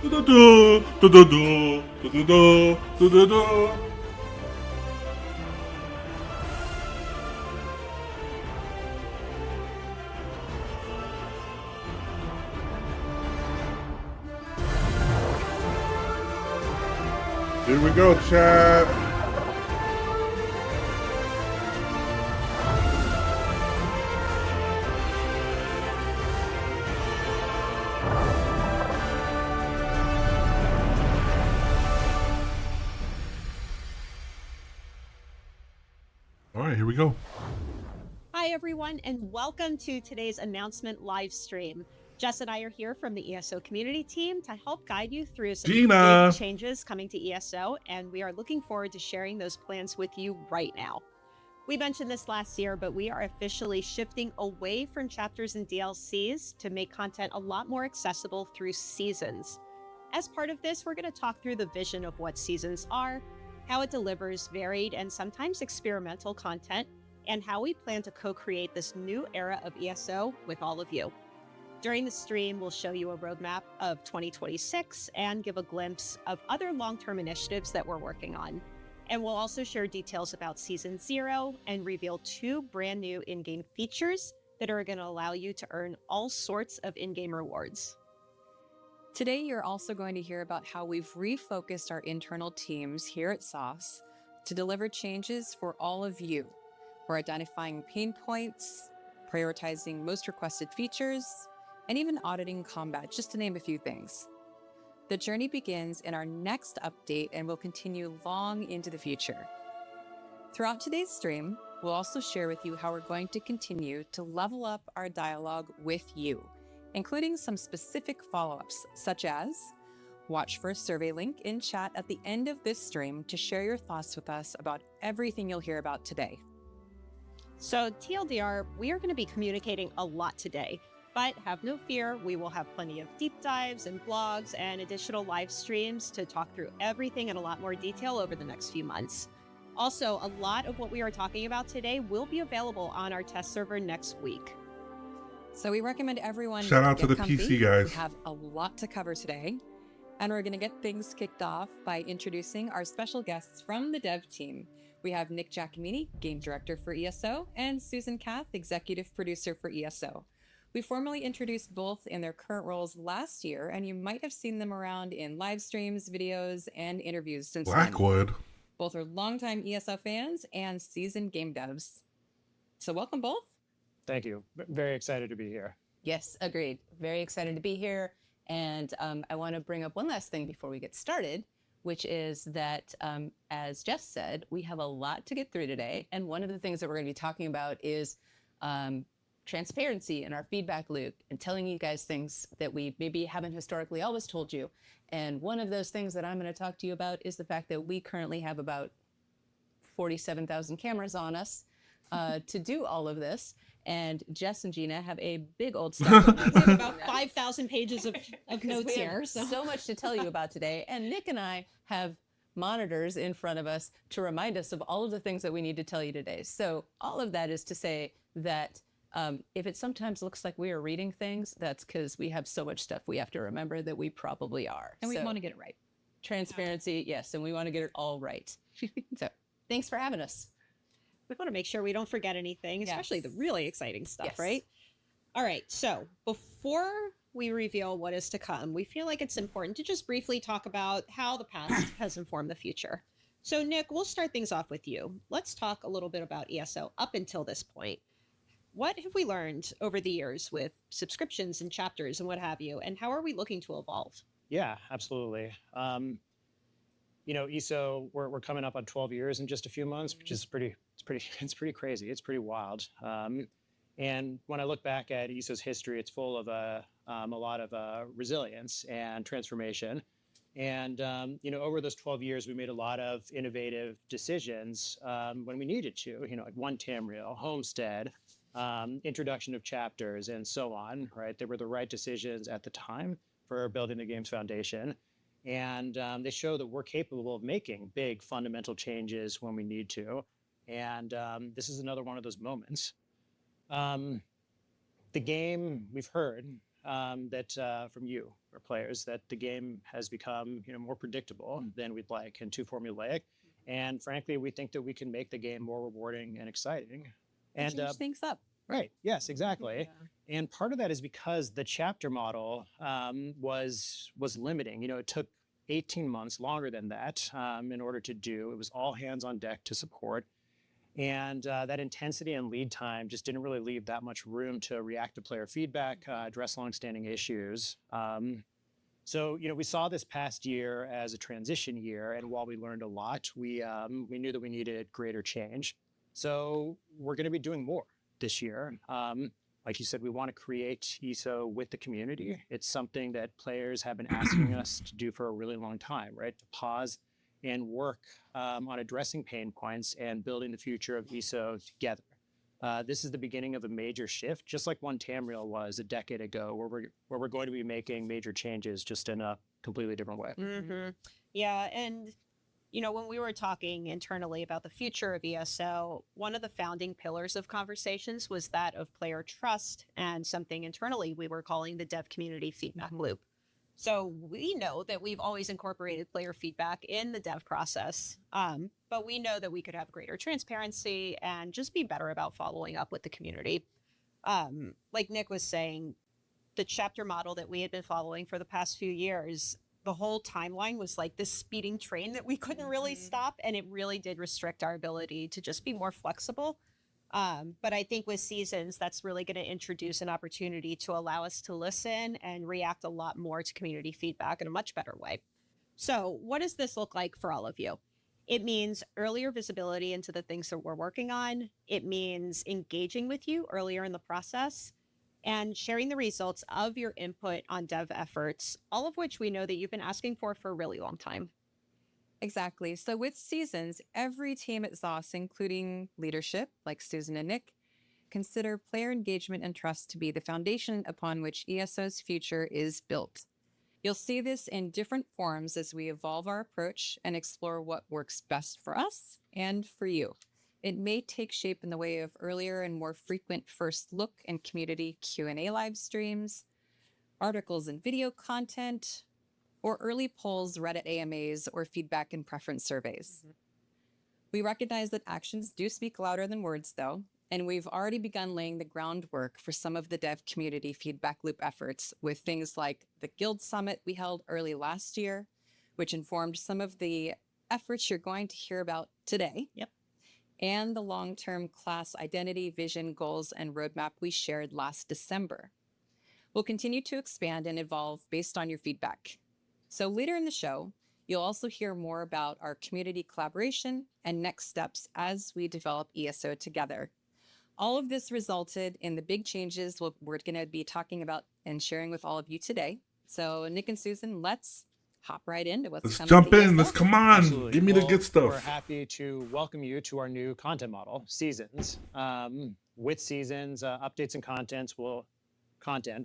Da-da-da, da-da-da, da-da-da, da-da-da. Here we go, chat. All right, here we go. Hi, everyone, and welcome to today's announcement live stream. Jess and I are here from the ESO community team to help guide you through some big changes coming to ESO, and we are looking forward to sharing those plans with you right now. We mentioned this last year, but we are officially shifting away from chapters and DLCs to make content a lot more accessible through seasons. As part of this, we're going to talk through the vision of what seasons are, how it delivers varied and sometimes experimental content, and how we plan to co-create this new era of ESO with all of you. During the stream, we'll show you a roadmap of 2026 and give a glimpse of other long-term initiatives that we're working on. And we'll also share details about Season 0 and reveal 2 brand new in-game features that are going to allow you to earn all sorts of in-game rewards. Today, you're also going to hear about how we've refocused our internal teams here at Sauce to deliver changes for all of you. We're identifying pain points, prioritizing most requested features, and even auditing combat, just to name a few things. The journey begins in our next update and will continue long into the future. Throughout today's stream, we'll also share with you how we're going to continue to level up our dialogue with you, including some specific follow-ups, such as watch for a survey link in chat at the end of this stream to share your thoughts with us about everything you'll hear about today. So TLDR, we are going to be communicating a lot today, but have no fear, we will have plenty of deep dives and blogs and additional live streams to talk through everything in a lot more detail over the next few months. Also, a lot of what we are talking about today will be available on our test server next week. So we recommend everyone Shout out to the comfy. PC guys. We have a lot to cover today, and we're going to get things kicked off by introducing our special guests from the dev team. We have Nick Giacomini, Game Director for ESO, and Susan Kath, Executive Producer for ESO. We formally introduced both in their current roles last year, and you might have seen them around in live streams, videos, and interviews since Blackwood. then. Both are longtime ESO fans and seasoned game devs. So welcome both. Thank you. Very excited to be here. Yes, agreed. Very excited to be here. And I want to bring up one last thing before we get started, which is that, as Jeff said, we have a lot to get through today. And one of the things that we're going to be talking about is transparency in our feedback loop and telling you guys things that we maybe haven't historically always told you. And one of those things that I'm going to talk to you about is the fact that we currently have about 47,000 cameras on us to do all of this. And Jess and Gina have a big old stack of notes. We have about 5,000 pages of notes here. So much to tell you about today. And Nick and I have monitors in front of us to remind us of all of the things that we need to tell you today. So all of that is to say that if it sometimes looks like we are reading things, that's because we have so much stuff we have to remember that we probably are. And we want to get it right. Transparency, yes, and we want to get it all right. So thanks for having us. We want to make sure we don't forget anything, especially the really exciting stuff, right? All right, so before we reveal what is to come, we feel like it's important to just briefly talk about how the past has informed the future. So Nick, we'll start things off with you. Let's talk a little bit about ESO up until this point. What have we learned over the years with subscriptions and chapters and what have you, and how are we looking to evolve? Yeah, absolutely. ESO, we're coming up on 12 years in just a few months, which is pretty crazy. It's pretty wild. And when I look back at ESO's history, it's full of a lot of resilience and transformation. And over those 12 years, we made a lot of innovative decisions when we needed to. Like one Tamriel, Homestead, introduction of chapters, and so on. Right, they were the right decisions at the time for building the game's foundation. And they show that we're capable of making big fundamental changes when we need to. And this is another one of those moments. The game, we've heard, that from you, our players, that the game has become more predictable than we'd like and too formulaic. And frankly, we think that we can make the game more rewarding and exciting. And change things up. right, yes, exactly. And part of that is because the chapter model was limiting. It took 18 months, longer than that, in order to do. It was all hands on deck to support. And that intensity and lead time just didn't really leave that much room to react to player feedback, address longstanding issues. So we saw this past year as a transition year, and while we learned a lot, we knew that we needed greater change. So we're going to be doing more this year. Like you said, we want to create ESO with the community. It's something that players have been asking us to do for a really long time, right? To pause and work on addressing pain points and building the future of ESO together. This is the beginning of a major shift, just like one Tamriel was a decade ago, where we're going to be making major changes just in a completely different way. Mm-hmm. Yeah, and when we were talking internally about the future of ESO, one of the founding pillars of conversations was that of player trust, and something internally we were calling the dev community feedback loop. So we know that we've always incorporated player feedback in the dev process, but we know that we could have greater transparency and just be better about following up with the community. Like Nick was saying, the chapter model that we had been following for the past few years, the whole timeline was like this speeding train that we couldn't really stop, and it really did restrict our ability to just be more flexible. But I think with Seasons, that's really going to introduce an opportunity to allow us to listen and react a lot more to community feedback in a much better way. So what does this look like for all of you? It means earlier visibility into the things that we're working on. It means engaging with you earlier in the process and sharing the results of your input on dev efforts, all of which we know that you've been asking for a really long time. Exactly. So with Seasons, every team at ZOS, including leadership like Susan and Nick, consider player engagement and trust to be the foundation upon which ESO's future is built. You'll see this in different forms as we evolve our approach and explore what works best for us and for you. It may take shape in the way of earlier and more frequent first look and community Q&A live streams, articles and video content, or early polls, Reddit AMAs, or feedback and preference surveys. We recognize that actions do speak louder than words, though, and we've already begun laying the groundwork for some of the dev community feedback loop efforts with things like the Guild Summit we held early last year, which informed some of the efforts you're going to hear about today. Yep. And the long-term class identity, vision, goals, and roadmap we shared last December. We'll continue to expand and evolve based on your feedback. So later in the show, you'll also hear more about our community collaboration and next steps as we develop ESO together. All of this resulted in the big changes we're going to be talking about and sharing with all of you today. So Nick and Susan, let's hop right into what's coming. Let's jump in. ESO. Let's come on. Absolutely. Give me the Well, good stuff. We're happy to welcome you to our new content model, Seasons. With Seasons, updates and content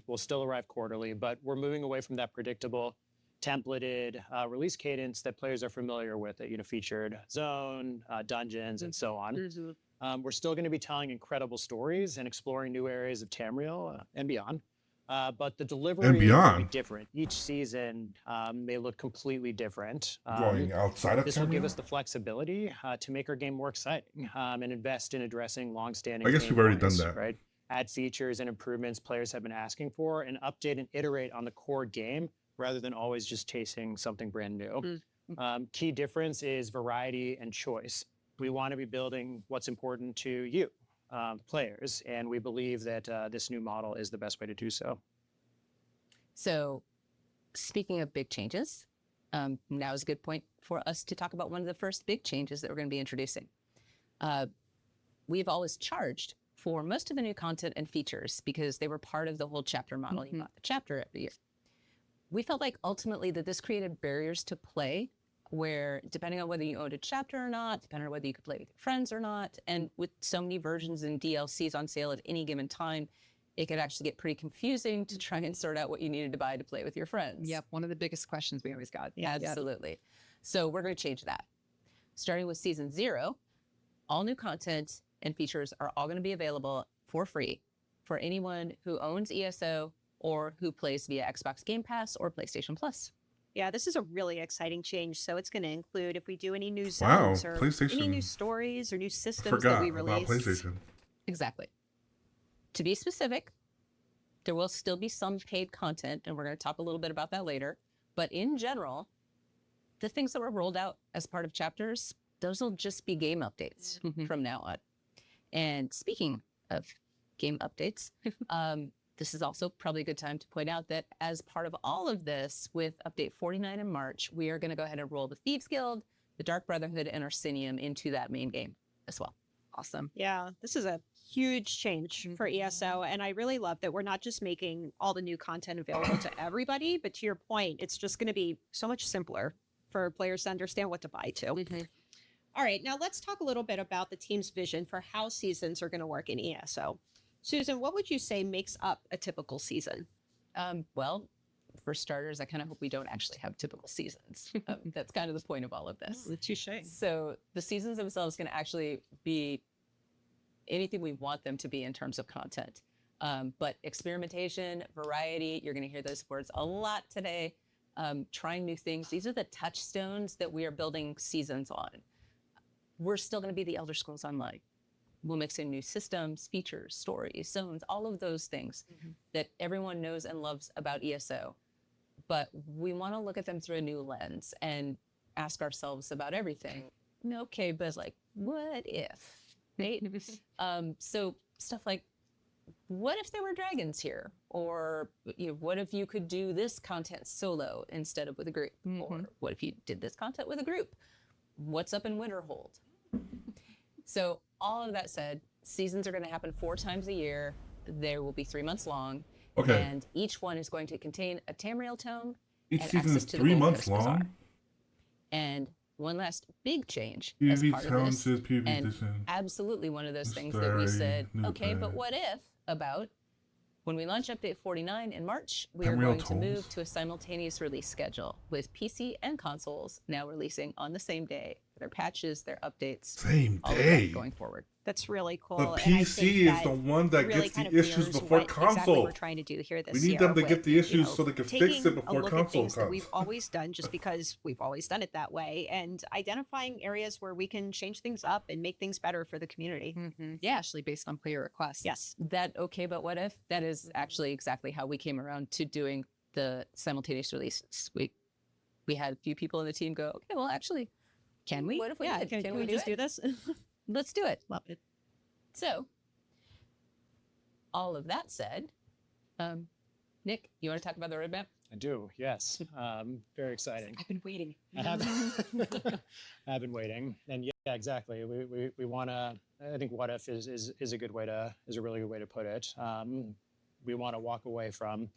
will still arrive quarterly, but we're moving away from that predictable templated release cadence that players are familiar with, that featured zone, dungeons, and so on. We're still going to be telling incredible stories and exploring new areas of Tamriel and beyond. But the delivery will be different. Each season may look completely different. Going outside of This will give Tamriel? us the flexibility to make our game more exciting and invest in addressing long-standing I guess pain we've already points, done that. right? Add features and improvements players have been asking for, and update and iterate on the core game rather than always just chasing something brand new. Key difference is variety and choice. We want to be building what's important to you, players, and we believe that this new model is the best way to do so. So speaking of big changes, now is a good point for us to talk about one of the first big changes that we're going to be introducing. We've always charged for most of the new content and features because they were part of the whole chapter model. You bought the chapter every year. We felt like ultimately that this created barriers to play where, depending on whether you owned a chapter or not, depending on whether you could play with your friends or not, and with so many versions and DLCs on sale at any given time, it could actually get pretty confusing to try and sort out what you needed to buy to play with your friends. Yep, one of the biggest questions we always got. Yeah, absolutely. So we're going to change that. Starting with Season 0, all new content and features are all going to be available for free for anyone who owns ESO or who plays via Xbox Game Pass or PlayStation Plus. Yeah, this is a really exciting change. So it's going to include if we do any new Wow, zones or any new PlayStation. stories or new I systems that we forgot about release. PlayStation. Exactly. To be specific, there will still be some paid content, and we're going to talk a little bit about that later. But in general, the things that were rolled out as part of chapters, those will just be game updates from now on. And speaking of game updates, this is also probably a good time to point out that as part of all of this, with update 49 in March, we are going to go ahead and roll the Thieves Guild, the Dark Brotherhood, and Orsinium into that main game as well. Awesome. Yeah, this is a huge change for ESO. And I really love that we're not just making all the new content available to everybody, but to your point, it's just going to be so much simpler for players to understand what to buy to. All right, now let's talk a little bit about the team's vision for how seasons are going to work in ESO. Susan, what would you say makes up a typical season? Well, for starters, I kind of hope we don't actually have typical seasons. That's kind of the point of all of this. Touche. So the seasons themselves can actually be anything we want them to be in terms of content. But experimentation, variety, you're going to hear those words a lot today. Trying new things. These are the touchstones that we are building seasons on. We're still going to be the Elder Scrolls Online. We'll mix in new systems, features, stories, zones, all of those things that everyone knows and loves about ESO. But we want to look at them through a new lens and ask ourselves about everything. Okay, but like, what if? Right? So stuff like, what if there were dragons here? Or what if you could do this content solo instead of with a group? Or what if you did this content with a group? What's up in Winterhold? So all of that said, seasons are going to happen 4 times a year. They will be 3 months long. Okay. And each one is going to contain a Tamriel tome Each and season access is to 3 the Gold months Coast Bazaar. long. And one last big change as PvP part of challenges, this, PvP and edition. absolutely one of those things that we said, New okay, but thing. what if about when we launch update 49 in March, we are Tamriel going to tomes. move to a simultaneous release schedule with PC and consoles now releasing on the same day. Their patches, their updates, Same all of that day. going forward. That's really cool. The and I PC think is that the one that really gets kind the of issues mirrors before what exactly console. we're trying to do here this We need year them to get with, the issues so they can fix taking it before a look console at things that comes. we've always done just because we've always done it that way, and identifying areas where we can change things up and make things better for the community. Yeah, actually based on player requests. Yes. That okay, but what if? That is actually exactly how we came around to doing the simultaneous releases. We had a few people in the team go, okay, well, actually, can we? What if we did? Can we do just it? do this? Let's do it. Love it. So, all of that said, Nick, you want to talk about the roadmap? I do, yes. Very exciting. I've been waiting. I have I've been waiting, and yeah, exactly. We want to. I think what if is a good way to is a really good way to put it. We want to walk away from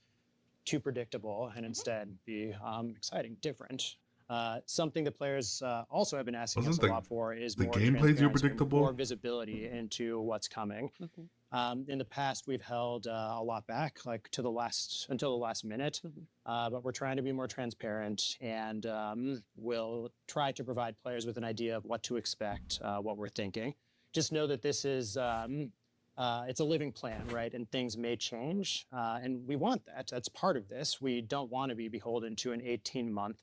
too predictable and instead be exciting, different. Something that players also have been asking us Wasn't a the- lot for is the more gameplay's transparency and predictable? more visibility into what's coming. In the past, we've held a lot back, like until the last minute. But we're trying to be more transparent, and we'll try to provide players with an idea of what to expect, what we're thinking. Just know that this is it's a living plan, right? And things may change, and we want that. That's part of this. We don't want to be beholden to an 18-month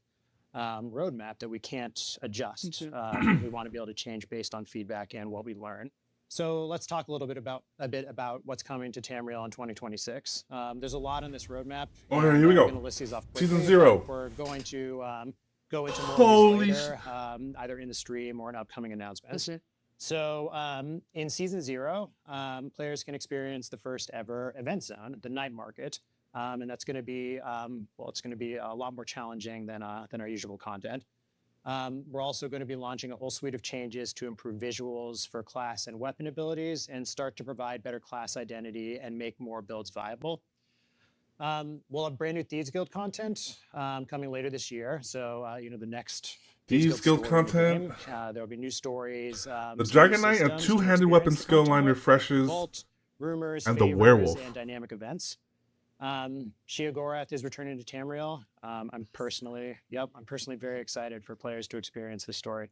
roadmap that we can't adjust. We want to be able to change based on feedback and what we learn. So let's talk a little bit about what's coming to Tamriel in 2026. There's a lot on this roadmap. Oh, here we go. I'm going to list these off quickly. Season 0. We're going to go into more Holy of these later, either in the stream or in upcoming announcements. So in Season 0, players can experience the first ever event zone, the night market. And that's going to be, it's going to be a lot more challenging than our usual content. We're also going to be launching a whole suite of changes to improve visuals for class and weapon abilities and start to provide better class identity and make more builds viable. We'll have brand new Thieves Guild content coming later this year. So, the next Thieves Guild story in the content. game. There'll be new stories. The Dragon Knight and two-handed weapon skill line refreshes. Vault, rumors, and the favors, werewolf. and dynamic events. Shia Gorath is returning to Tamriel. I'm personally very excited for players to experience this story.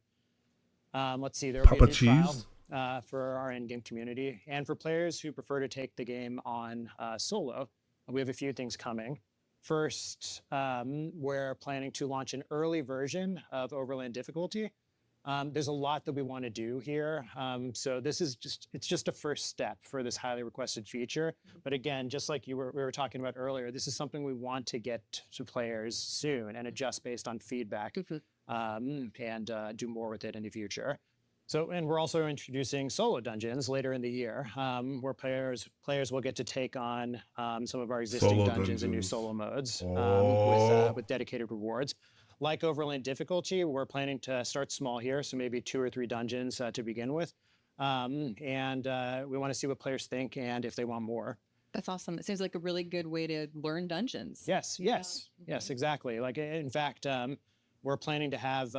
Let's see, there will be a Papa new Cheese? trial for our in-game community, and for players who prefer to take the game on solo. we have a few things coming. First, we're planning to launch an early version of Overland difficulty. There's a lot that we want to do here. So this is it's just a first step for this highly requested feature. But again, just like we were talking about earlier, this is something we want to get to players soon and adjust based on feedback and do more with it in the future. So, and we're also introducing solo dungeons later in the year, where players will get to take on some of our existing Solo dungeons and new dungeons. solo modes Oh. with dedicated rewards. Like Overland difficulty, we're planning to start small here, so maybe 2 or 3 dungeons to begin with. And we want to see what players think and if they want more. That's awesome. It seems like a really good way to learn dungeons. Yes, exactly. Like, in fact, we're planning to have,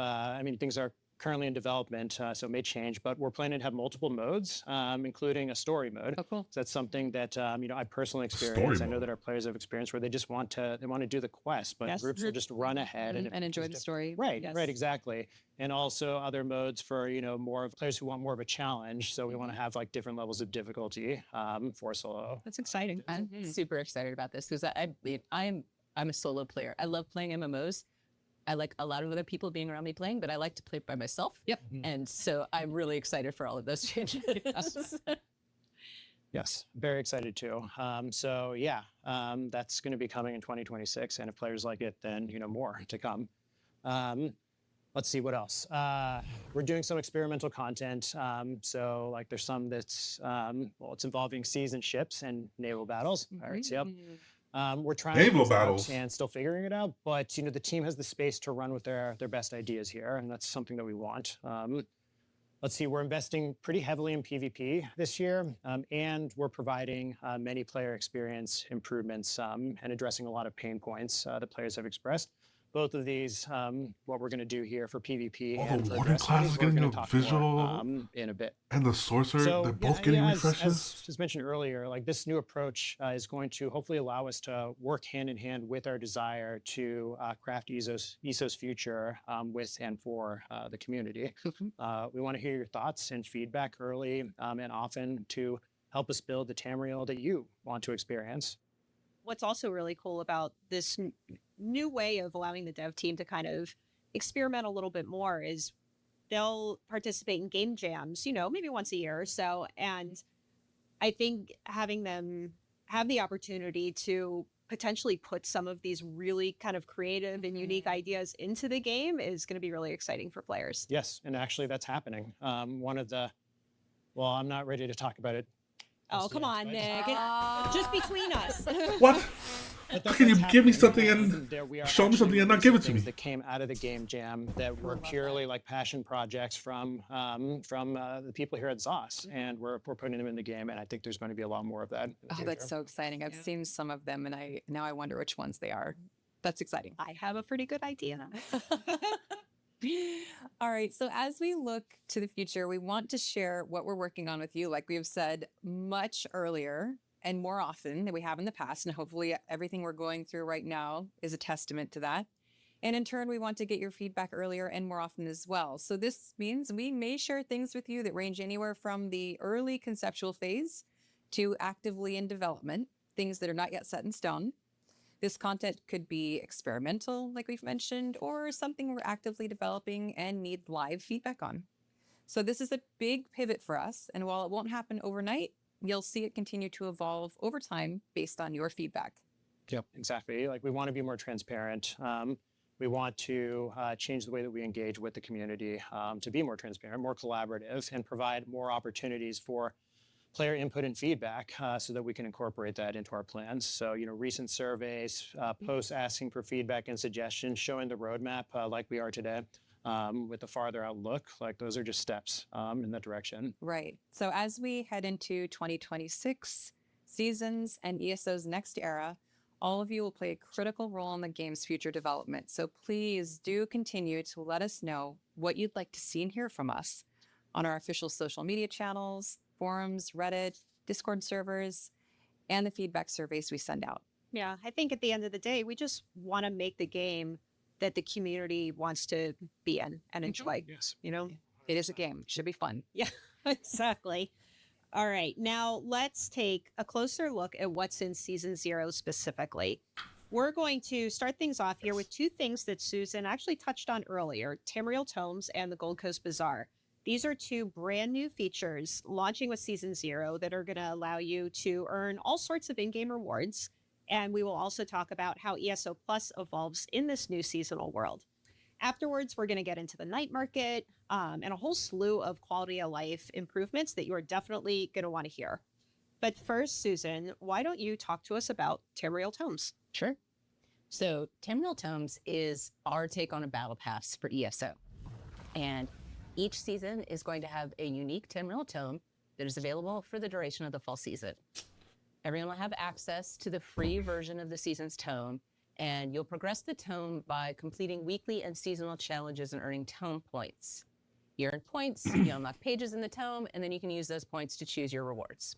things are currently in development, so it may change, but we're planning to have multiple modes, including a story mode. Oh, cool. So that's something that, I personally experienced. I know mode. that our players have experienced where they just want to do the quest, but Yes. groups will just run ahead And enjoy the just story. Right, Yes. right, exactly. And also other modes for, more of players who want more of a challenge. So we want to have like different levels of difficulty for solo. That's exciting. I'm super excited about this because I'm a solo player. I love playing MMOs. I like a lot of other people being around me playing, but I like to play by myself. Yep. And so I'm really excited for all of those changes. Yes, very excited too. That's going to be coming in 2026. And if players like it, then, more to come. Let's see what else. We're doing some experimental content. So like there's some that's, it's involving seasoned ships and naval battles. Pirates, yep. We're trying Naval things out battles. and still figuring it out, but the team has the space to run with their best ideas here, and that's something that we want. Let's see, we're investing pretty heavily in PvP this year, and we're providing many player experience improvements and addressing a lot of pain points that players have expressed. Both of these, what we're going to do here for PvP Oh, and the for warden aggressive, class is we're getting gonna a talk visual, more, in a bit. and the sorcerer, they're both getting refreshes. As mentioned earlier, like this new approach is going to hopefully allow us to work hand in hand with our desire to craft ESO's future with and for the community. We want to hear your thoughts and feedback early and often to help us build the Tamriel that you want to experience. What's also really cool about this new way of allowing the dev team to kind of experiment a little bit more is they'll participate in game jams, maybe once a year or so. And I think having them have the opportunity to potentially put some of these really kind of creative and unique ideas into the game is going to be really exciting for players. Yes, and actually that's happening. I'm not ready to talk about it. Oh, come on, Nick. Just between us. What? But that's Can you what's give me happening, something and we are show me actually something and not releasing give it to me? things that came out of the game jam that were purely like passion projects from the people here at ZOS, and we're putting them in the game, and I think there's going to be a lot more of that. In the Oh, future. that's so exciting. I've seen some of them and now I wonder which ones they are. That's exciting. I have a pretty good idea. All right. So as we look to the future, we want to share what we're working on with you, like we have said much earlier and more often than we have in the past. And hopefully everything we're going through right now is a testament to that. And in turn, we want to get your feedback earlier and more often as well. So this means we may share things with you that range anywhere from the early conceptual phase to actively in development, things that are not yet set in stone. This content could be experimental, like we've mentioned, or something we're actively developing and need live feedback on. So this is a big pivot for us. And while it won't happen overnight, you'll see it continue to evolve over time based on your feedback. Yep, exactly. Like we want to be more transparent. We want to change the way that we engage with the community to be more transparent, more collaborative, and provide more opportunities for player input and feedback so that we can incorporate that into our plans. So, recent surveys, posts asking for feedback and suggestions, showing the roadmap like we are today with the farther outlook, like those are just steps in that direction. Right. So as we head into 2026 seasons and ESO's next era, all of you will play a critical role in the game's future development. So please do continue to let us know what you'd like to see and hear from us on our official social media channels, forums, Reddit, Discord servers, and the feedback surveys we send out. Yeah, I think at the end of the day, we just want to make the game that the community wants to be in and enjoy. Yes. It is a game. It should be fun. Yeah, exactly. All right, now let's take a closer look at what's in Season 0 specifically. We're going to start things off here with two things that Susan actually touched on earlier, Tamriel Tomes and the Gold Coast Bazaar. These are two brand new features launching with Season 0 that are going to allow you to earn all sorts of in-game rewards. And we will also talk about how ESO Plus evolves in this new seasonal world. Afterwards, we're going to get into the night market and a whole slew of quality of life improvements that you are definitely going to want to hear. But first, Susan, why don't you talk to us about Tamriel Tomes? Sure. So Tamriel Tomes is our take on a battle pass for ESO. And each season is going to have a unique Tamriel Tome that is available for the duration of the fall season. Everyone will have access to the free version of the season's tome, and you'll progress the tome by completing weekly and seasonal challenges and earning tome points. You earn points, you unlock pages in the tome, and then you can use those points to choose your rewards.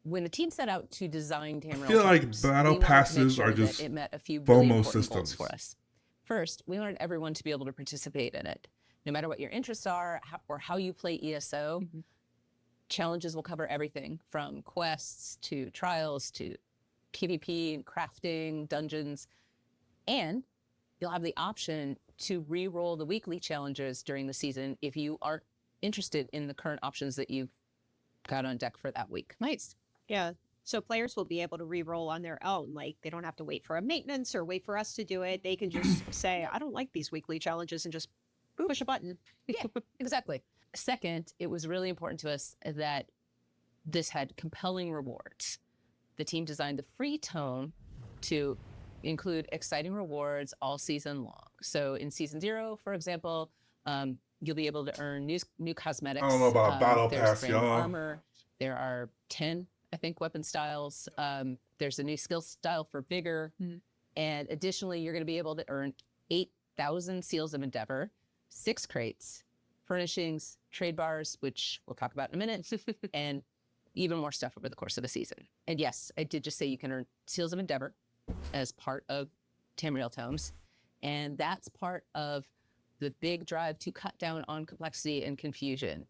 When the team set out to design Tamriel I feel like Tomes, battle we wanted to make passes sure are that just it met a few really FOMO important goals systems. for us. First, we wanted everyone to be able to participate in it. No matter what your interests are or how you play ESO, challenges will cover everything from quests to trials to PvP, crafting, dungeons, and you'll have the option to re-roll the weekly challenges during the season if you aren't interested in the current options that you've got on deck for that week. Nice. Yeah. So players will be able to re-roll on their own. Like they don't have to wait for a maintenance or wait for us to do it. They can just say, I don't like these weekly challenges and just push a button. Yeah, exactly. Second, it was really important to us that this had compelling rewards. The team designed the free tome to include exciting rewards all season long. So in Season 0, for example, you'll be able to earn new cosmetics. I don't know about battle there's pass, brand new y'all. armor. There are 10, I think, weapon styles. There's a new skill style for vigor. And additionally, you're going to be able to earn 8,000 seals of endeavor, 6 crates, furnishings, trade bars, which we'll talk about in a minute, and even more stuff over the course of the season. And yes, I did just say you can earn seals of endeavor as part of Tamriel Tomes. And that's part of the big drive to cut down on complexity and confusion.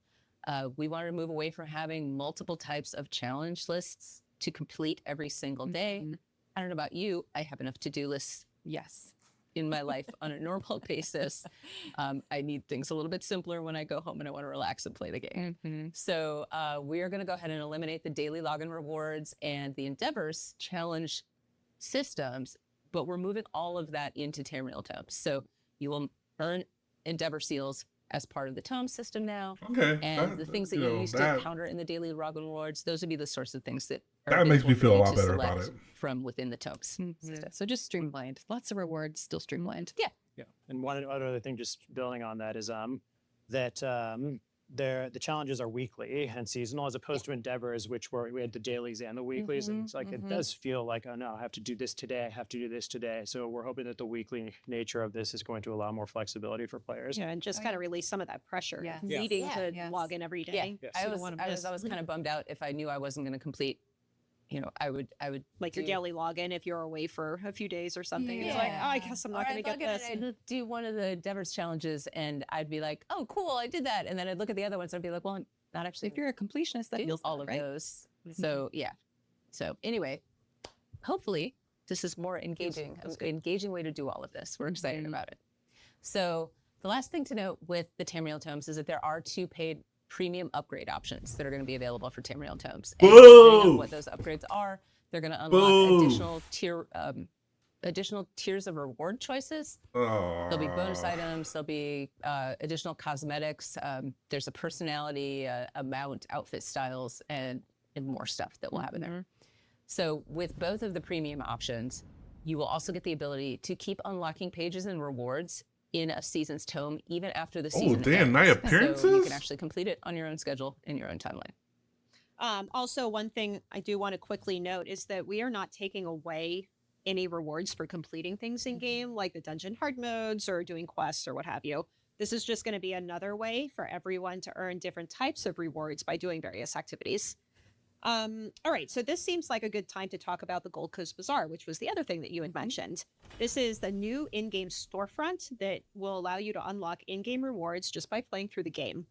We wanted to move away from having multiple types of challenge lists to complete every single day. I don't know about you, I have enough to-do lists Yes. in my life on a normal basis. I need things a little bit simpler when I go home and I want to relax and play the game. So we are going to go ahead and eliminate the daily login rewards and the endeavors challenge systems, but we're moving all of that into Tamriel Tomes. So you will earn endeavor seals as part of the tome system now. Okay. And the things that you used to counter in the daily login rewards, those would be the sorts of things that are That makes me available for feel a you lot to better about select it. from within the tomes. So just streamlined. Lots of rewards, still streamlined. Yeah. Yeah, and one other thing, just building on that, is that the challenges are weekly and seasonal, as opposed to endeavors, which we had the dailies and the weeklies, and it's like it does feel like, oh no, I have to do this today, I have to do this today. So we're hoping that the weekly nature of this is going to allow more flexibility for players. Yeah, and just kind of release some of that pressure Yeah. of needing Yeah. to Yes. log in every Yeah, day. Yes. I So you was don't wanna miss. always kind of bummed out if I knew I wasn't going to complete. I would like your do- daily login if you're away for a few days or something. It's like, oh, I guess I'm not going to get this. I'd do one of the endeavors challenges, and I'd be like, oh, cool, I did that, and then I'd look at the other ones, and I'd be like, well, I'm not actually. If you're a completionist, that do feels all of right? those. So yeah. So anyway, hopefully this is more engaging, engaging way to do all of this. We're excited about it. So the last thing to note with the Tamriel Tomes is that there are 2 paid premium upgrade options that are going to be available for Tamriel Tomes. And depending on what those upgrades are, they're going to unlock additional tiers of reward choices. There'll be bonus items. There'll be additional cosmetics. There's a personality, amount, outfit styles, and more stuff that we'll have in there. So with both of the premium options, you will also get the ability to keep unlocking pages and rewards in a season's tome, even after the season damn, night ends. appearances? So you can actually complete it on your own schedule in your own timeline. Also, one thing I do want to quickly note is that we are not taking away any rewards for completing things in game, like the dungeon hard modes or doing quests or what have you. This is just going to be another way for everyone to earn different types of rewards by doing various activities. All right, so this seems like a good time to talk about the Gold Coast Bazaar, which was the other thing that you had mentioned. This is the new in-game storefront that will allow you to unlock in-game rewards just by playing through the game.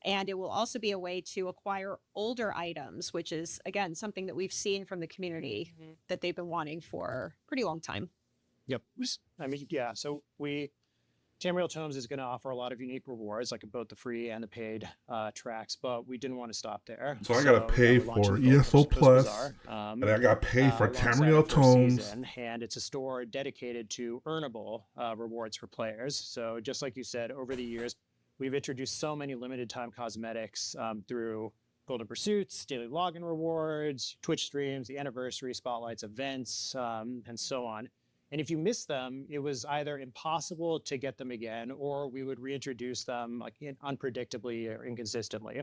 And it will also be a way to acquire older items, which is, again, something that we've seen from the community that they've been wanting for a pretty long time. Yep. I mean, yeah. So Tamriel Tomes is going to offer a lot of unique rewards, like both the free and the paid tracks, but we didn't want to stop there. So I gotta pay we're launching for the Gold ESO Coast Plus, Bazaar, and I gotta pay for alongside Tamriel our first Tomes. season, and it's a store dedicated to earnable rewards for players. So just like you said, over the years, we've introduced so many limited time cosmetics through Golden Pursuits, daily login rewards, Twitch streams, the anniversary spotlights, events, and so on. And if you missed them, it was either impossible to get them again, or we would reintroduce them like unpredictably or inconsistently.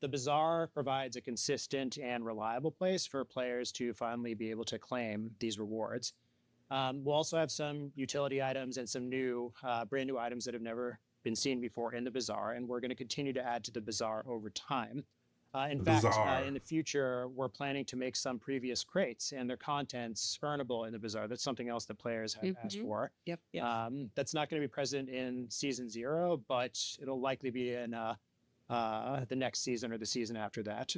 The Bazaar provides a consistent and reliable place for players to finally be able to claim these rewards. We'll also have some utility items and some brand new items that have never been seen before in the Bazaar, and we're going to continue to add to the Bazaar over time. In fact, in the future, we're planning to make some previous crates and their contents earnable in the Bazaar. That's something else that players have asked for. Yep. That's not going to be present in Season 0, but it'll likely be in the next season or the season after that.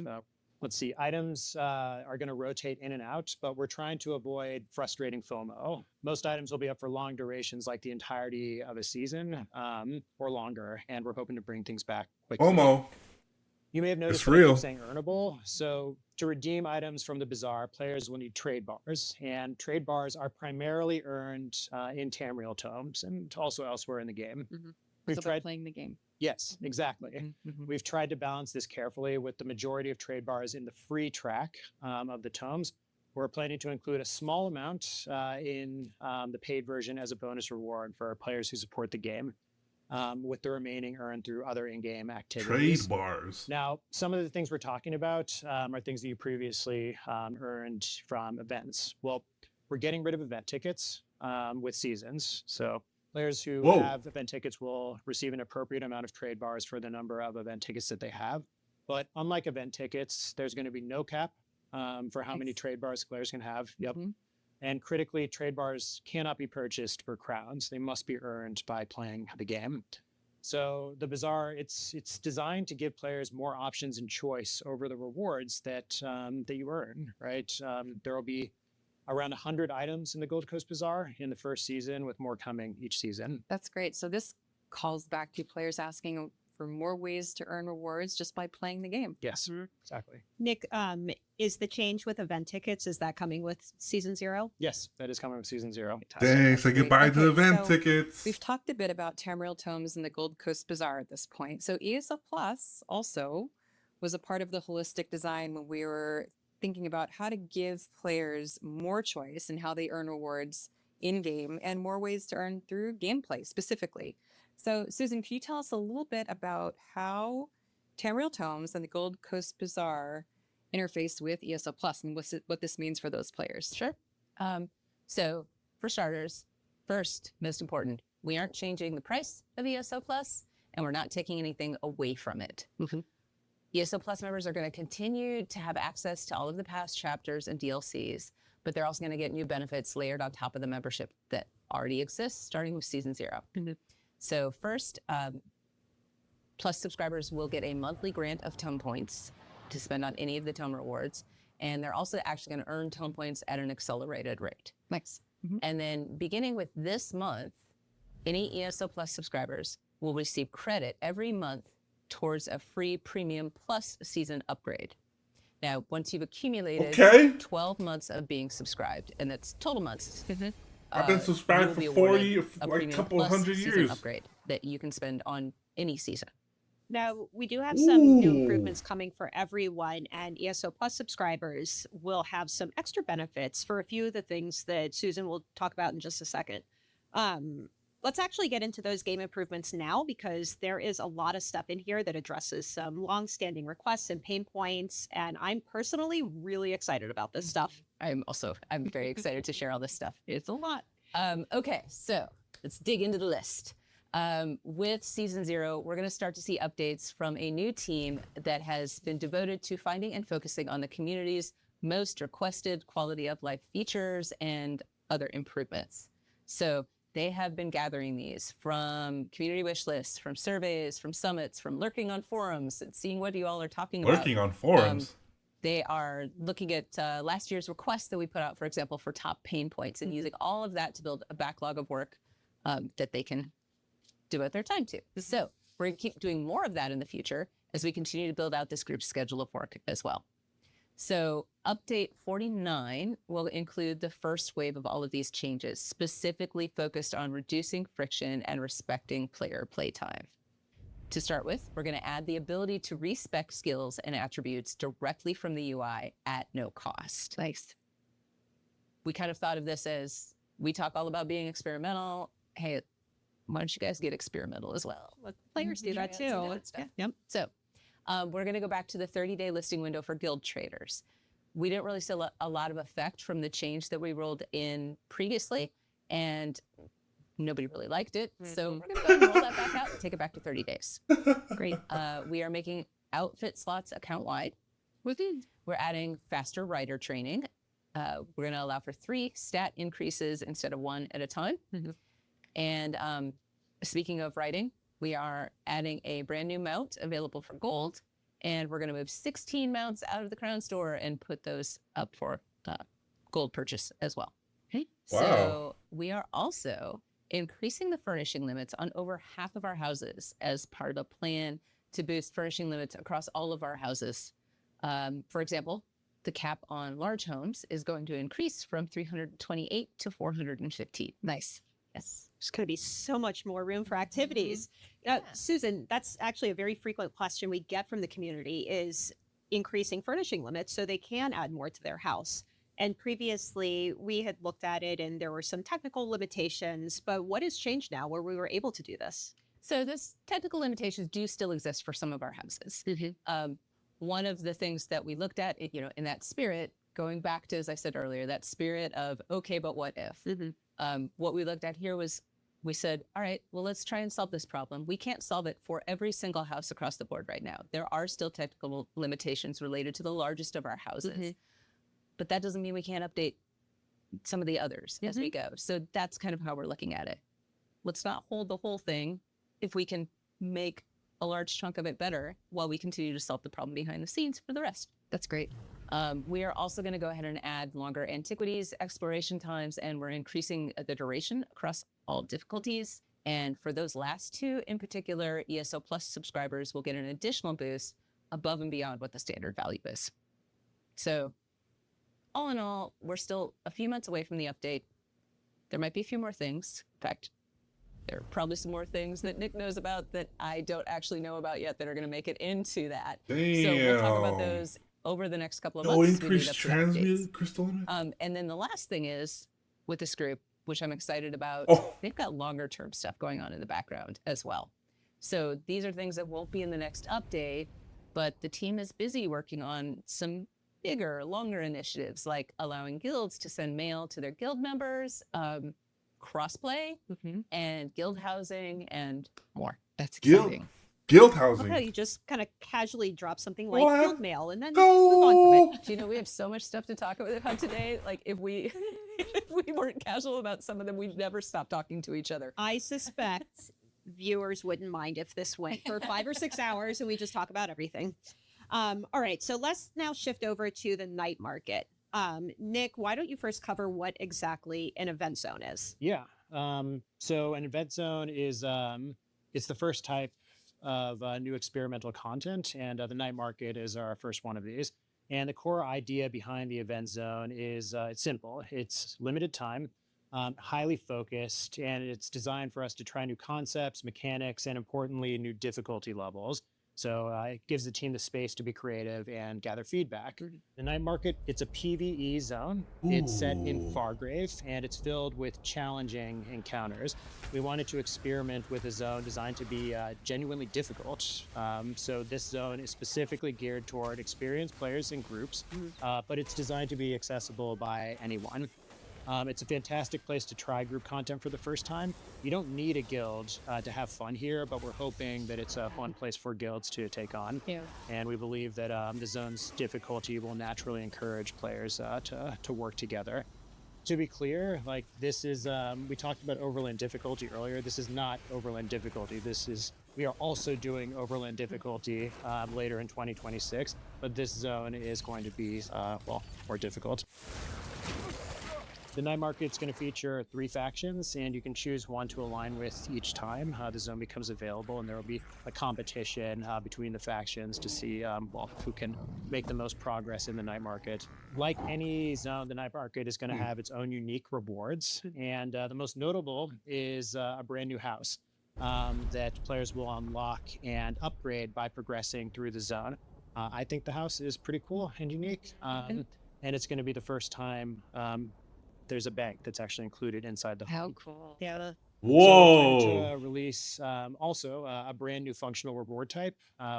Let's see, items are going to rotate in and out, but we're trying to avoid frustrating FOMO. Most items will be up for long durations, like the entirety of a season or longer, and we're hoping to bring things back quickly. FOMO. You may have noticed It's that I real. keep saying earnable. So to redeem items from the Bazaar, players will need trade bars. And trade bars are primarily earned in Tamriel Tomes and also elsewhere in the game. We've So tried playing the game. Yes, exactly. We've tried to balance this carefully with the majority of trade bars in the free track of the tomes. We're planning to include a small amount in the paid version as a bonus reward for players who support the game, with the remaining earned through other in-game activities. Trade bars. Now, some of the things we're talking about are things that you previously earned from events. Well, we're getting rid of event tickets with seasons. So players who have event tickets will receive an appropriate amount of trade bars for the number of event tickets that they have. But unlike event tickets, there's going to be no cap for how many trade bars players can have. Yep. And critically, trade bars cannot be purchased for crowns. They must be earned by playing the game. So the Bazaar, it's designed to give players more options and choice over the rewards that you earn, right? There will be around 100 items in the Gold Coast Bazaar in the first season, with more coming each season. That's great. So this calls back to players asking for more ways to earn rewards just by playing the game. Yes, exactly. Nick, is the change with event tickets, is that coming with Season 0? Yes, that is coming with Season 0. Dang, say goodbye to the event so tickets. We've talked a bit about Tamriel Tomes and the Gold Coast Bazaar at this point. So ESO Plus also was a part of the holistic design when we were thinking about how to give players more choice in how they earn rewards in-game and more ways to earn through gameplay specifically. So Susan, can you tell us a little bit about how Tamriel Tomes and the Gold Coast Bazaar interface with ESO Plus and what this means for those players? Sure. So for starters, first, most important, we aren't changing the price of ESO Plus, and we're not taking anything away from it. ESO Plus members are going to continue to have access to all of the past chapters and DLCs, but they're also going to get new benefits layered on top of the membership that already exists, starting with Season 0. So first, Plus subscribers will get a monthly grant of tome points to spend on any of the tome rewards, and they're also actually going to earn tome points at an accelerated rate. Nice. And then beginning with this month, any ESO Plus subscribers will receive credit every month towards a free Premium Plus season upgrade. Now, once you've accumulated 12 months of being subscribed, and that's total months. I've been subscribed for 40, like a couple hundred years. Upgrade that you can spend on any season. Now, we do have some new improvements coming for everyone, and ESO Plus subscribers will have some extra benefits for a few of the things that Susan will talk about in just a second. Let's actually get into those game improvements now, because there is a lot of stuff in here that addresses some long-standing requests and pain points, and I'm personally really excited about this stuff. I'm very excited to share all this stuff. It's a lot. Okay, so let's dig into the list. With Season 0, we're going to start to see updates from a new team that has been devoted to finding and focusing on the community's most requested quality of life features and other improvements. So they have been gathering these from community wish lists, from surveys, from summits, from lurking on forums, and seeing what you all are talking about. Lurking on forums. They are looking at last year's requests that we put out, for example, for top pain points, and using all of that to build a backlog of work that they can devote their time to. So we're going to keep doing more of that in the future as we continue to build out this group's schedule of work as well. So update 49 will include the first wave of all of these changes, specifically focused on reducing friction and respecting player playtime. To start with, we're going to add the ability to respec skills and attributes directly from the UI at no cost. Nice. We kind of thought of this as, we talk all about being experimental. Hey, why don't you guys get experimental as well? Let players do that too. Yeah. Yep. So we're going to go back to the 30-day listing window for guild traders. We didn't really see a lot of effect from the change that we rolled in previously, and nobody really liked it. So we're going to go ahead and roll that back out and take it back to 30 days. Great. We are making outfit slots account-wide. We're adding faster rider training. We're going to allow for 3 stat increases instead of 1 at a time. And speaking of riding, we are adding a brand new mount available for gold, and we're going to move 16 mounts out of the crown store and put those up for gold purchase as well. Okay. Wow. So we are also increasing the furnishing limits on over half of our houses as part of a plan to boost furnishing limits across all of our houses. For example, the cap on large homes is going to increase from 328 to 415. Nice. Yes. There's going to be so much more room for activities. Susan, that's actually a very frequent question we get from the community is increasing furnishing limits so they can add more to their house. And previously we had looked at it and there were some technical limitations, but what has changed now where we were able to do this? So this technical limitations do still exist for some of our houses. One of the things that we looked at, in that spirit, going back to, as I said earlier, that spirit of, okay, but what if? What we looked at here was, we said, all right, well, let's try and solve this problem. We can't solve it for every single house across the board right now. There are still technical limitations related to the largest of our houses, but that doesn't mean we can't update some of the others as we go. So that's kind of how we're looking at it. Let's not hold the whole thing if we can make a large chunk of it better while we continue to solve the problem behind the scenes for the rest. That's great. We are also going to go ahead and add longer antiquities, exploration times, and we're increasing the duration across all difficulties. And for those last 2 in particular, ESO Plus subscribers will get an additional boost above and beyond what the standard value is. So all in all, we're still a few months away from the update. There might be a few more things. In fact, there are probably some more things that Nick knows about that I don't actually know about yet that are going to make it into that. Damn. So we'll talk about those over the next couple of No months. increased transmuted crystal limit? And then the last thing is, with this group, which I'm excited about, they've got longer term stuff going on in the background as well. So these are things that won't be in the next update, but the team is busy working on some bigger, longer initiatives, like allowing guilds to send mail to their guild members, crossplay, and guild housing, and more. That's exciting. Guild Look housing. how you just kind of casually drop something like What? guild mail and then move on from it. Do you know we have so much stuff to talk about today? Like if we weren't casual about some of them, we'd never stop talking to each other. I suspect viewers wouldn't mind if this went for 5 or 6 hours and we just talk about everything. All right, so let's now shift over to the night market. Nick, why don't you first cover what exactly an event zone is? Yeah. So an event zone is it's the first type of new experimental content, and the night market is our first one of these. And the core idea behind the event zone is it's simple. It's limited time, highly focused, and it's designed for us to try new concepts, mechanics, and importantly, new difficulty levels. So it gives the team the space to be creative and gather feedback. The night market, it's a PvE zone. It's set in Fargrave, and it's filled with challenging encounters. We wanted to experiment with a zone designed to be genuinely difficult. So this zone is specifically geared toward experienced players and groups, but it's designed to be accessible by anyone. It's a fantastic place to try group content for the first time. You don't need a guild to have fun here, but we're hoping that it's a fun place for guilds to take on. Yeah. And we believe that the zone's difficulty will naturally encourage players to work together. To be clear, like this is, we talked about overland difficulty earlier. This is not overland difficulty. We are also doing overland difficulty later in 2026, but this zone is going to be, more difficult. The night market is going to feature 3 factions, and you can choose one to align with each time the zone becomes available, and there will be a competition between the factions to see who can make the most progress in the night market. Like any zone, the night market is going to have its own unique rewards, and the most notable is a brand new house that players will unlock and upgrade by progressing through the zone. I think the house is pretty cool and unique, and it's going to be the first time there's a bank that's actually included inside the How home. cool. Yeah. So we're Whoa. planning to release also a brand new functional reward type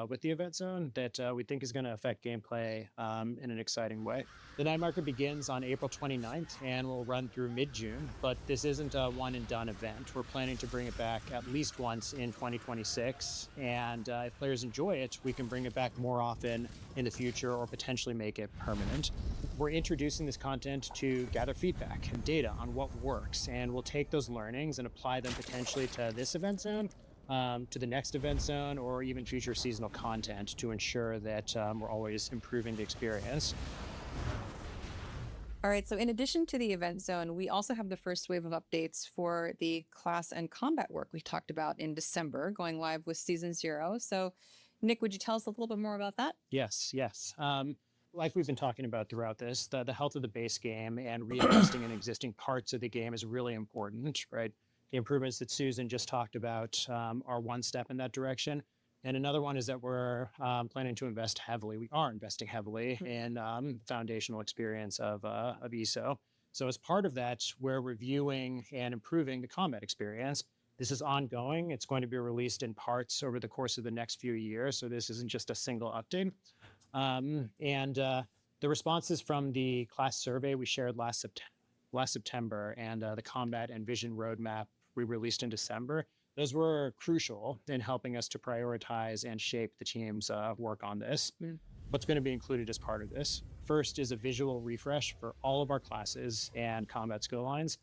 with the event zone that we think is going to affect gameplay in an exciting way. The night market begins on April 29th and will run through mid-June, but this isn't a one and done event. We're planning to bring it back at least once in 2026, and if players enjoy it, we can bring it back more often in the future or potentially make it permanent. We're introducing this content to gather feedback and data on what works, and we'll take those learnings and apply them potentially to this event zone, to the next event zone, or even future seasonal content to ensure that we're always improving the experience. All right, so in addition to the event zone, we also have the first wave of updates for the class and combat work we talked about in December, going live with Season 0. So, Nick, would you tell us a little bit more about that? Yes. Like we've been talking about throughout this, the health of the base game and reinvesting in existing parts of the game is really important, right? The improvements that Susan just talked about are one step in that direction. And another one is that we're planning to invest heavily. We are investing heavily in foundational experience of ESO. So as part of that, we're reviewing and improving the combat experience. This is ongoing. It's going to be released in parts over the course of the next few years. So this isn't just a single update. The responses from the class survey we shared last September and the combat and vision roadmap we released in December, those were crucial in helping us to prioritize and shape the team's work on this. What's going to be included as part of this? First is a visual refresh for all of our classes and combat skill lines,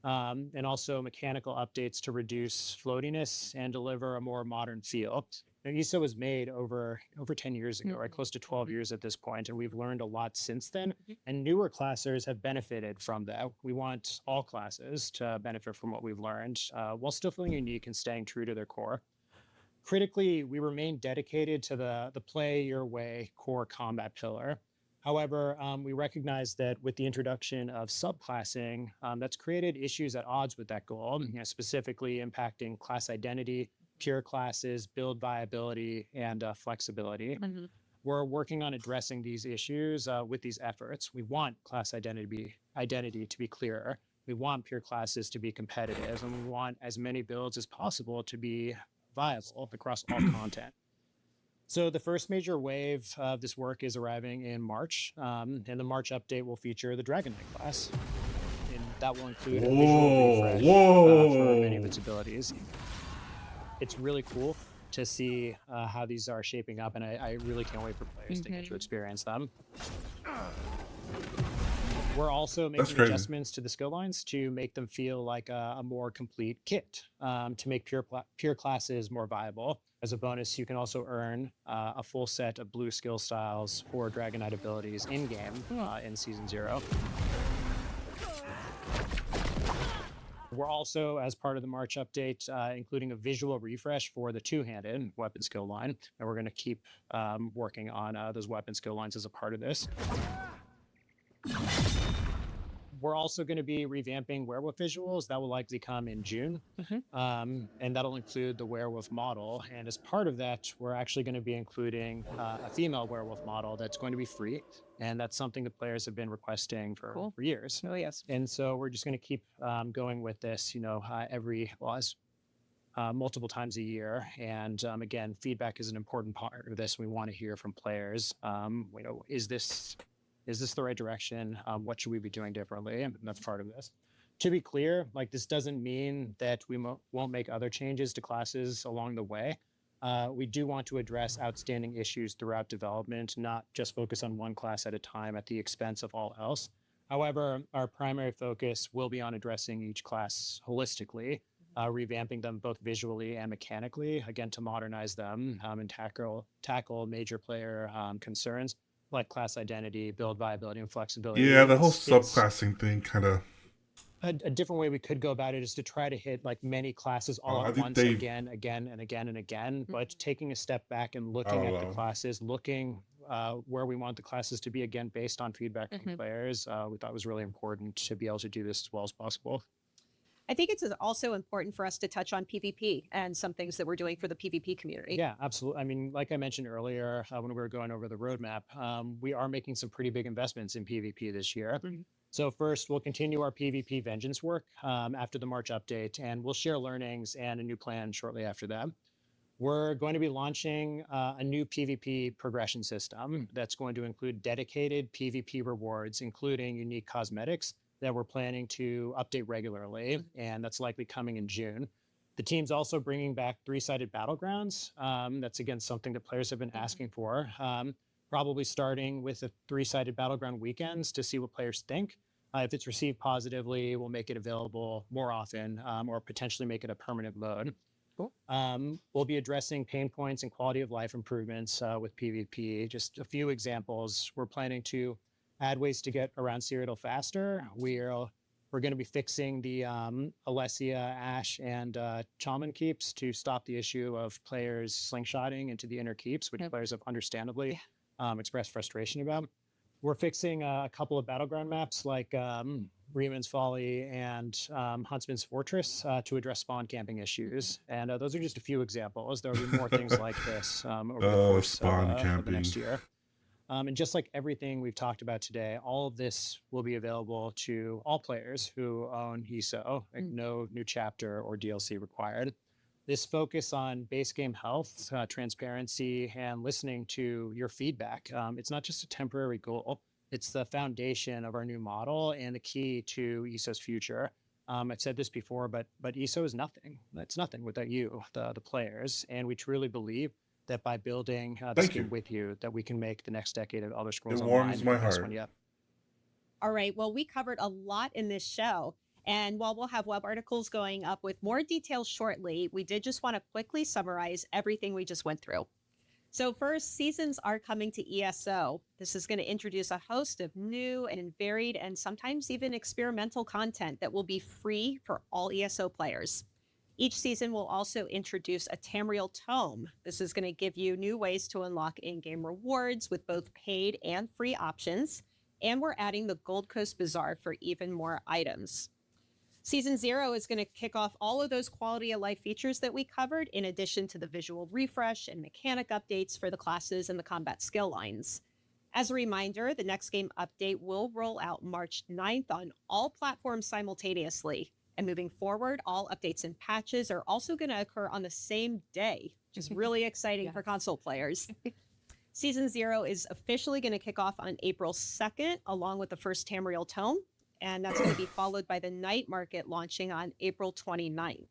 and also mechanical updates to reduce floatiness and deliver a more modern feel. Now, ESO was made over 10 years ago, right? Close to 12 years at this point, and we've learned a lot since then. And newer classers have benefited from that. We want all classes to benefit from what we've learned, while still feeling unique and staying true to their core. Critically, we remain dedicated to the play your way core combat pillar. However, we recognize that with the introduction of subclassing, that's created issues at odds with that goal, specifically impacting class identity, pure classes, build viability, and flexibility. We're working on addressing these issues with these efforts. We want class identity to be clearer. We want pure classes to be competitive, and we want as many builds as possible to be viable across all content. So the first major wave of this work is arriving in March, and the March update will feature the Dragon Knight class, and that will include a visual refresh for many of its abilities. It's really cool to see how these are shaping up, and I really can't wait for players to get to experience them. We're also making adjustments to the skill lines to make them feel like a more complete kit, to make pure classes more viable. As a bonus, you can also earn a full set of blue skill styles for Dragon Knight abilities in-game in Season 0. We're also, as part of the March update, including a visual refresh for the two-handed weapon skill line, and we're going to keep working on those weapon skill lines as a part of this. We're also going to be revamping werewolf visuals. That will likely come in June, and that'll include the werewolf model. And as part of that, we're actually going to be including a female werewolf model that's going to be free, and that's something the players have been requesting for years. Oh, yes. And so we're just going to keep going with this, multiple times a year. And again, feedback is an important part of this. We want to hear from players. Is this the right direction? What should we be doing differently? And that's part of this. To be clear, this doesn't mean that we won't make other changes to classes along the way. We do want to address outstanding issues throughout development, not just focus on one class at a time at the expense of all else. However, our primary focus will be on addressing each class holistically, revamping them both visually and mechanically, again, to modernize them and tackle major player concerns like class identity, build viability, and flexibility. Yeah, the whole It's subclassing thing kind of. a different way we could go about it is to try to hit like many classes all I at think once, they- again, but taking a step back and looking at the well. classes, looking where we want the classes to be, again, based on feedback from players, we thought was really important to be able to do this as well as possible. I think it's also important for us to touch on PvP and some things that we're doing for the PvP community. Yeah, absolutely. I mean, like I mentioned earlier, when we were going over the roadmap, we are making some pretty big investments in PvP this year. So first, we'll continue our PvP vengeance work after the March update, and we'll share learnings and a new plan shortly after that. We're going to be launching a new PvP progression system that's going to include dedicated PvP rewards, including unique cosmetics that we're planning to update regularly, and that's likely coming in June. The team's also bringing back three-sided battlegrounds. That's, again, something that players have been asking for, probably starting with the three-sided battleground weekends to see what players think. If it's received positively, we'll make it available more often or potentially make it a permanent mode. Cool. We'll be addressing pain points and quality of life improvements with PvP. Just a few examples. We're planning to add ways to get around Cyrodiil faster. We're going to be fixing the Alessia, Ashe, and Shaman keeps to stop the issue of players slingshotting into the inner keeps, which players have understandably expressed frustration about. We're fixing a couple of battleground maps like Reeman's Folly and Huntsman's Fortress to address spawn camping issues. And those are just a few examples. There will be more things like this over the course of the next year. And just like everything we've talked about today, all of this will be available to all players who own ESO, like no new chapter or DLC required. This focus on base game health, transparency, and listening to your feedback, it's not just a temporary goal. It's the foundation of our new model and the key to ESO's future. I've said this before, but ESO is nothing. It's nothing without you, the players. And we truly believe that by building this game with you, that we can make the next decade of Elder Scrolls Online warms my the best heart. one yet. All right. Well, we covered a lot in this show. And while we'll have web articles going up with more details shortly, we did just want to quickly summarize everything we just went through. So first, seasons are coming to ESO. This is going to introduce a host of new and varied and sometimes even experimental content that will be free for all ESO players. Each season will also introduce a Tamriel Tome. This is going to give you new ways to unlock in-game rewards with both paid and free options. And we're adding the Gold Coast Bazaar for even more items. Season 0 is going to kick off all of those quality of life features that we covered, in addition to the visual refresh and mechanic updates for the classes and the combat skill lines. As a reminder, the next game update will roll out March 9th on all platforms simultaneously. And moving forward, all updates and patches are also going to occur on the same day, which is really exciting for console players. Season 0 is officially going to kick off on April 2nd, along with the first Tamriel Tome. And that's going to be followed by the night market launching on April 29th.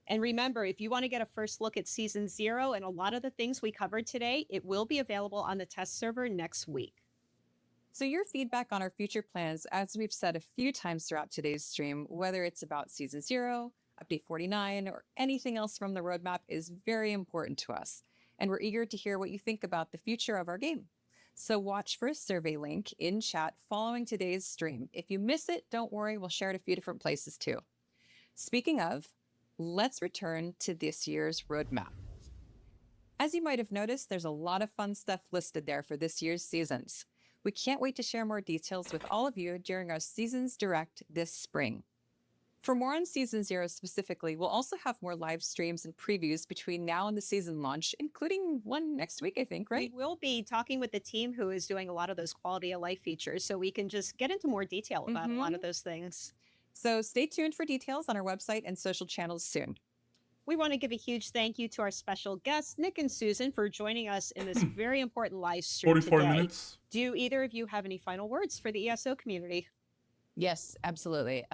And remember, if you want to get a first look at Season 0 and a lot of the things we covered today, it will be available on the test server next week. So your feedback on our future plans, as we've said a few times throughout today's stream, whether it's about Season 0, Update 49, or anything else from the roadmap, is very important to us. And we're eager to hear what you think about the future of our game. So watch for a survey link in chat following today's stream. If you miss it, don't worry, we'll share it a few different places too. Speaking of, let's return to this year's roadmap. As you might have noticed, there's a lot of fun stuff listed there for this year's seasons. We can't wait to share more details with all of you during our Seasons Direct this spring. For more on Season 0 specifically, we'll also have more live streams and previews between now and the season launch, including one next week, I think, right? We will be talking with the team who is doing a lot of those quality of life features, so we can just get into more detail about a lot of those things. So stay tuned for details on our website and social channels soon. We want to give a huge thank you to our special guests, Nick and Susan, for joining us in this very important live stream 44 today. minutes. Do either of you have any final words for the ESO community? Yes, absolutely.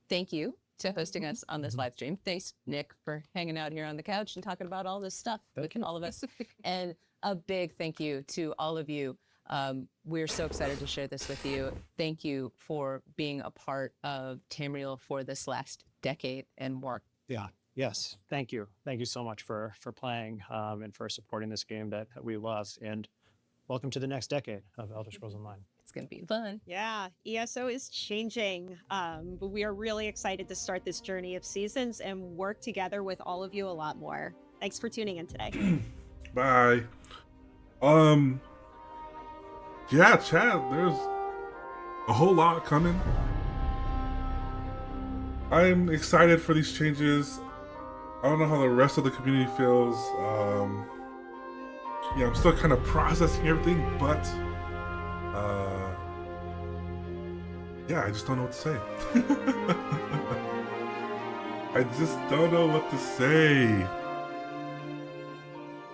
Thank you to hosting us on this live stream. Thanks, Nick, for hanging out here on the couch and talking about all this stuff with all of us. And a big thank you to all of you We're so excited to share this with you. Thank you for being a part of Tamriel for this last decade and more. Yeah. Yes. Thank you. Thank you so much for playing and for supporting this game that we love. And welcome to the next decade of Elder Scrolls Online. It's going to be fun. Yeah, ESO is changing, but we are really excited to start this journey of seasons and work together with all of you a lot more. Thanks for tuning in today. Bye. Yeah, Chad, there's a whole lot coming. I'm excited for these changes. I don't know how the rest of the community feels. Yeah, I'm still kind of processing everything, but yeah, I just don't know what to say. I just don't know what to say.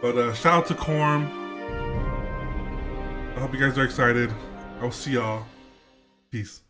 But shout out to Corm. I hope you guys are excited. I'll see y'all. Peace.